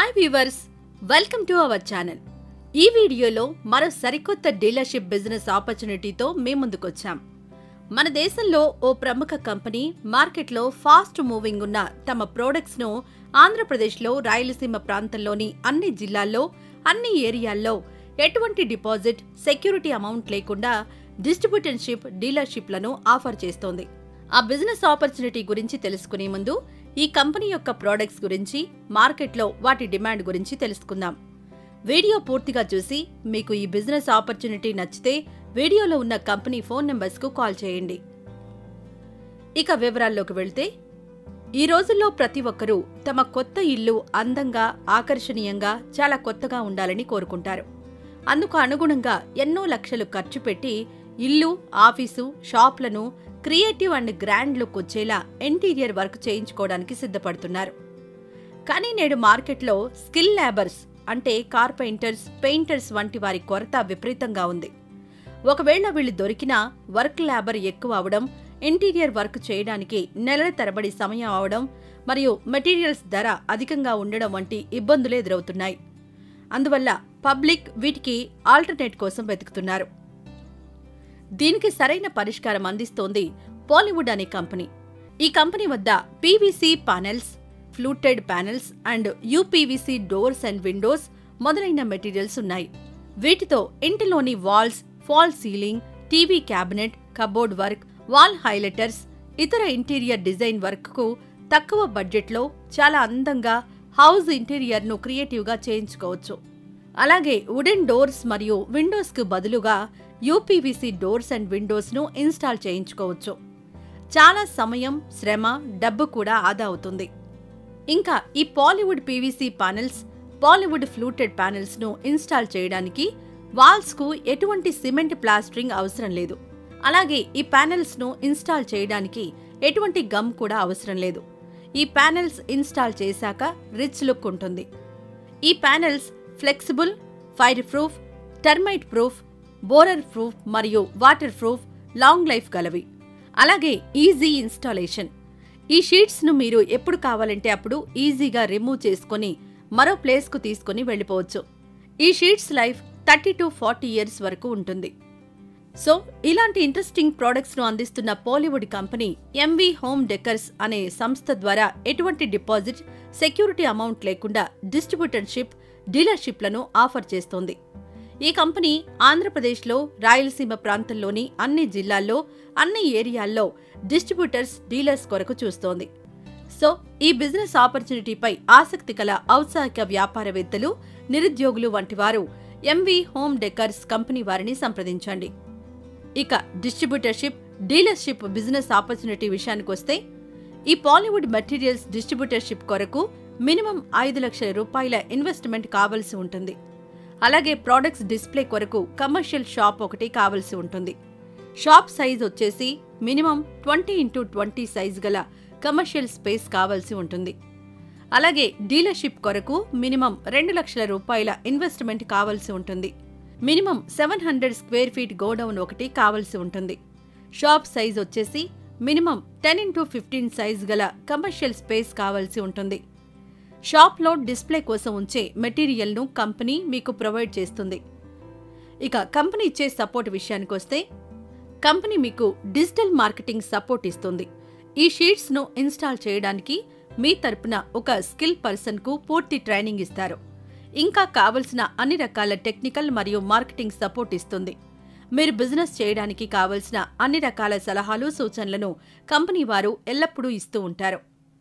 Hi viewers, welcome to our channel. ఈ వీడియోలో మరో సరికొత్త డీలర్షిప్ బిజినెస్ ఆపర్చునిటీతో మేము ముందుకొచ్చాం. మన దేశంలో ఓ ప్రముఖ కంపెనీ మార్కెట్లో ఫాస్ట్ మూవింగ్ ఉన్న తమ ప్రొడక్ట్స్ ను ఆంధ్రప్రదేశ్లో రాయలసీమ ప్రాంతంలోని అన్ని జిల్లాల్లో, అన్ని ఏరియాల్లో ఎటువంటి డిపాజిట్, సెక్యూరిటీ అమౌంట్ లేకుండా డిస్ట్రిబ్యూటర్షిప్, డీలర్షిప్లను ఆఫర్ చేస్తోంది. ఆ బిజినెస్ ఆపర్చునిటీ గురించి తెలుసుకునే ముందు ఈ కంపెనీ యొక్క ప్రొడక్ట్స్ గురించి, మార్కెట్లో వాటి డిమాండ్ గురించి తెలుసుకుందాం. వీడియో పూర్తిగా చూసి మీకు ఈ బిజినెస్ ఆపర్చునిటీ నచ్చితే వీడియోలో ఉన్న కంపెనీ ఫోన్ నెంబర్స్కు కాల్ చేయండి. ఇక వివరాల్లోకి వెళ్తే, ఈ రోజుల్లో ప్రతి ఒక్కరూ తమ కొత్త ఇల్లు అందంగా, ఆకర్షణీయంగా, చాలా కొత్తగా ఉండాలని కోరుకుంటారు. అందుకు అనుగుణంగా ఎన్నో లక్షలు ఖర్చు పెట్టి ఇల్లు, ఆఫీసు, షాప్లను క్రియేటివ్ అండ్ గ్రాండ్ లుక్ వచ్చేలా ఇంటీరియర్ వర్క్ చేయించుకోవడానికి సిద్ధపడుతున్నారు. కానీ నేడు మార్కెట్లో స్కిల్ లేబర్స్ అంటే కార్పెంటర్స్, పెయింటర్స్ వంటి వారి కొరత విపరీతంగా ఉంది. ఒకవేళ వీళ్ళు దొరికినా వర్క్ లేబర్ ఎక్కువ అవడం, ఇంటీరియర్ వర్క్ చేయడానికి నెలల తరబడి సమయం అవడం మరియు మెటీరియల్స్ ధర అధికంగా ఉండడం వంటి ఇబ్బందులు ఎదురవుతున్నాయి. అందువల్ల పబ్లిక్ వీటికి ఆల్టర్నేట్ కోసం వెతుకుతున్నారు. దీనికి సరైన పరిష్కారం అందిస్తోంది పాలీవుడ్ అనే కంపెనీ. ఈ కంపెనీ వద్ద PVC panels, fluted panels and UPVC doors and windows మొదలైన మెటీరియల్స్ ఉన్నాయి. వీటితో ఇంటిలోని walls, fall ceiling, TV cabinet, cupboard work, wall highlighters, ఇతర ఇంటీరియర్ డిజైన్ వర్క్ కు తక్కువ బడ్జెట్లో చాలా అందంగా హౌస్ ఇంటీరియర్ ను క్రియేటివ్ గా చేయించుకోవచ్చు. అలాగే వుడెన్ డోర్స్ మరియు విండోస్ కు బదులుగా యూపీవీసీ డోర్స్ అండ్ విండోస్ ను ఇన్స్టాల్ చేయించుకోవచ్చు. చాలా సమయం, శ్రమ, డబ్బు కూడా ఆదా అవుతుంది. ఇంకా ఈ పాలీవుడ్ పీవీసీ ప్యానెల్స్, పాలీవుడ్ ఫ్లూటెడ్ ప్యానెల్స్ ను ఇన్స్టాల్ చేయడానికి వాల్స్ కు ఎటువంటి సిమెంట్ ప్లాస్టరింగ్ అవసరం లేదు. అలాగే ఈ ప్యానెల్స్ ను ఇన్స్టాల్ చేయడానికి ఎటువంటి గమ్ కూడా అవసరం లేదు. ఈ ప్యానెల్స్ ఇన్స్టాల్ చేశాక రిచ్ లుక్ ఉంటుంది. ఈ panels flexible, fire proof, termite proof, borer proof మరియు వాటర్ ప్రూఫ్, లాంగ్ లైఫ్ గలవి. అలాగే ఈజీ ఇన్స్టాలేషన్. ఈ షీట్స్ ను మీరు ఎప్పుడు కావాలంటే అప్పుడు ఈజీగా రిమూవ్ చేసుకుని మరో ప్లేస్ కు తీసుకుని వెళ్లిపోవచ్చు. ఈ షీట్స్ లైఫ్ 30 to 40 years వరకు ఉంటుంది. సో ఇలాంటి ఇంట్రెస్టింగ్ ప్రొడక్ట్స్ ను అందిస్తున్న పాలీవుడ్ కంపెనీ ఎంవీ హోమ్ డెకర్స్ అనే సంస్థ ద్వారా ఎటువంటి డిపాజిట్, సెక్యూరిటీ అమౌంట్ లేకుండా డిస్ట్రిబ్యూటర్షిప్, డీలర్షిప్లను ఆఫర్ చేస్తోంది. ఈ కంపెనీ ఆంధ్రప్రదేశ్లో రాయలసీమ ప్రాంతంలోని అన్ని జిల్లాల్లో, అన్ని ఏరియాల్లో డిస్ట్రిబ్యూటర్స్, డీలర్స్ కొరకు చూస్తోంది. సో ఈ బిజినెస్ ఆపర్చునిటీపై ఆసక్తి కల ఔత్సాహిక వ్యాపారవేత్తలు, నిరుద్యోగులు వంటి వారు ఎంవీ హోమ్ డెకర్స్ కంపెనీ వారిని సంప్రదించండి. ఇక డిస్ట్రిబ్యూటర్షిప్, డీలర్షిప్ బిజినెస్ ఆపర్చునిటీ విషయానికొస్తే, ఈ పాలీవుడ్ మెటీరియల్స్ డిస్ట్రిబ్యూటర్షిప్ కొరకు మినిమం 5 లక్షల రూపాయల ఇన్వెస్ట్మెంట్ కావలసి ఉంటుంది. అలాగే ప్రొడక్ట్స్ డిస్ప్లే కొరకు కమర్షియల్ షాప్ ఒకటి కావలసి ఉంటుంది. షాప్ సైజ్ వచ్చేసి మినిమం 20x20 సైజ్ గల కమర్షియల్ స్పేస్ కావలసి ఉంటుంది. అలాగే డీలర్షిప్ కొరకు మినిమం 2 లక్షల రూపాయల ఇన్వెస్ట్మెంట్ కావలసి ఉంటుంది. మినిమం 700 స్క్వేర్ ఫీట్ గోడౌన్ ఒకటి కావలసి ఉంటుంది. షాప్ సైజ్ వచ్చేసి మినిమం 10x15 సైజ్ గల కమర్షియల్ స్పేస్ కావలసి ఉంటుంది. షాప్లో డిస్ప్లే కోసం ఉంచే మెటీరియల్ను కంపెనీ మీకు ప్రొవైడ్ చేస్తుంది. ఇక కంపెనీ ఇచ్చే సపోర్ట్ విషయానికొస్తే, కంపెనీ మీకు డిజిటల్ మార్కెటింగ్ సపోర్ట్ ఇస్తుంది. ఈ షీట్స్ ను ఇన్స్టాల్ చేయడానికి మీ తరపున ఒక స్కిల్ పర్సన్ కు పూర్తి ట్రైనింగ్ ఇస్తారు. ఇంకా కావలసిన అన్ని రకాల టెక్నికల్ మరియు మార్కెటింగ్ సపోర్ట్ ఇస్తుంది. మీరు బిజినెస్ చేయడానికి కావలసిన అన్ని రకాల సలహాలు, సూచనలను కంపెనీ వారు ఎల్లప్పుడూ ఇస్తూ ఉంటారు.